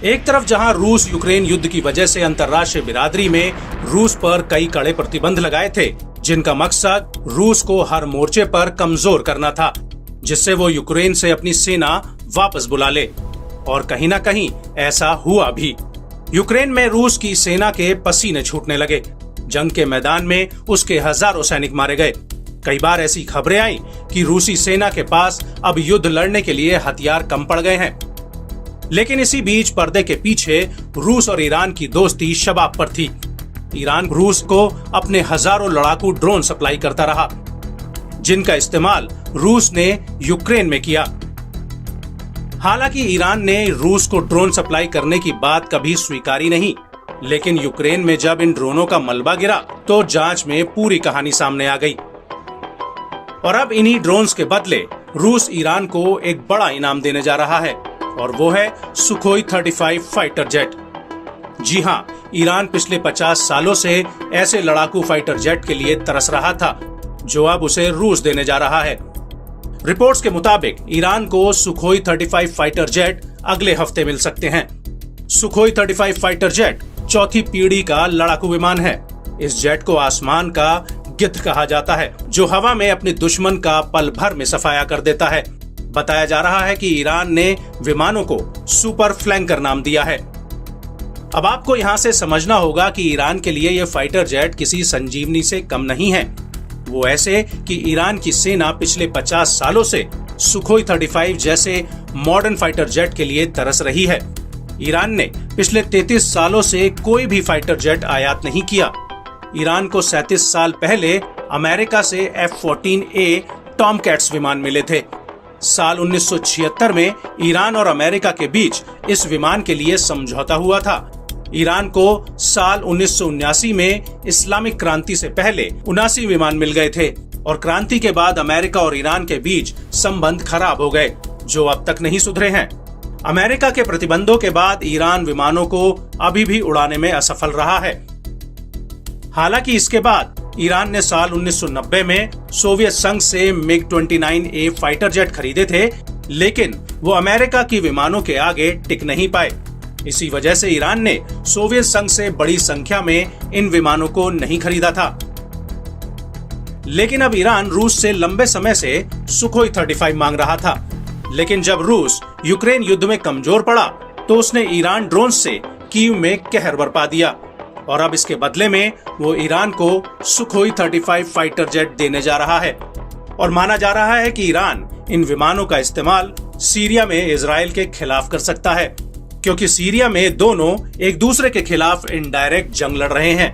एक तरफ जहां रूस यूक्रेन युद्ध की वजह से अंतर्राष्ट्रीय बिरादरी में रूस पर कई कड़े प्रतिबंध लगाए थे, जिनका मकसद रूस को हर मोर्चे पर कमजोर करना था, जिससे वो यूक्रेन से अपनी सेना वापस बुला ले। और कहीं ना कहीं ऐसा हुआ भी। यूक्रेन में रूस की सेना के पसीने छूटने लगे। जंग के मैदान में उसके हजारों सैनिक मारे गए। कई बार ऐसी खबरें आई कि रूसी सेना के पास अब युद्ध लड़ने के लिए हथियार कम पड़ गए हैं। लेकिन इसी बीच पर्दे के पीछे रूस और ईरान की दोस्ती शबाब पर थी। ईरान रूस को अपने हजारों लड़ाकू ड्रोन सप्लाई करता रहा, जिनका इस्तेमाल रूस ने यूक्रेन में किया। हालांकि ईरान ने रूस को ड्रोन सप्लाई करने की बात कभी स्वीकारी नहीं, लेकिन यूक्रेन में जब इन ड्रोनों का मलबा गिरा तो जांच में पूरी कहानी सामने आ गई। और अब इन्हीं ड्रोन्स के बदले रूस ईरान को एक बड़ा इनाम देने जा रहा है, और वो है सुखोई 35 फाइटर जेट। जी हाँ, ईरान पिछले 50 सालों से ऐसे लड़ाकू फाइटर जेट के लिए तरस रहा था, जो अब उसे रूस देने जा रहा है। रिपोर्ट्स के मुताबिक ईरान को सुखोई 35 फाइटर जेट अगले हफ्ते मिल सकते हैं। सुखोई 35 फाइटर जेट चौथी पीढ़ी का लड़ाकू विमान है। इस जेट को आसमान का गिद्ध कहा जाता है, जो हवा में अपने दुश्मन का पल भर में सफाया कर देता है। बताया जा रहा है कि ईरान ने विमानों को सुपर फ्लैंकर नाम दिया है। अब आपको यहाँ से समझना होगा कि ईरान के लिए यह फाइटर जेट किसी संजीवनी से कम नहीं है। वो ऐसे कि ईरान की सेना पिछले 50 सालों से सुखोई 35 जैसे मॉडर्न फाइटर जेट के लिए तरस रही है। ईरान ने पिछले 33 सालों से कोई भी फाइटर जेट आयात नहीं किया। ईरान को 37 साल पहले अमेरिका से F-14A टॉमकैट्स विमान मिले थे। साल 1976 में ईरान और अमेरिका के बीच इस विमान के लिए समझौता हुआ था। ईरान को साल 1979 में इस्लामिक क्रांति से पहले 79 विमान मिल गए थे, और क्रांति के बाद अमेरिका और ईरान के बीच संबंध खराब हो गए, जो अब तक नहीं सुधरे हैं। अमेरिका के प्रतिबंधों के बाद ईरान विमानों को अभी भी उड़ाने में असफल रहा है। हालांकि इसके बाद ईरान ने साल 1990 में सोवियत संघ से MiG-29A फाइटर जेट खरीदे थे, लेकिन वो अमेरिका की विमानों के आगे टिक नहीं पाए। इसी वजह से ईरान ने सोवियत संघ से बड़ी संख्या में इन विमानों को नहीं खरीदा था। लेकिन अब ईरान रूस से लंबे समय से सुखोई 35 मांग रहा था। लेकिन जब रूस यूक्रेन युद्ध में कमजोर पड़ा तो उसने ईरान ड्रोन से कीव में कहर बरपा दिया, और अब इसके बदले में वो ईरान को सुखोई 35 फाइटर जेट देने जा रहा है। और माना जा रहा है कि ईरान इन विमानों का इस्तेमाल सीरिया में इजराइल के खिलाफ कर सकता है, क्योंकि सीरिया में दोनों एक दूसरे के खिलाफ इनडायरेक्ट जंग लड़ रहे हैं।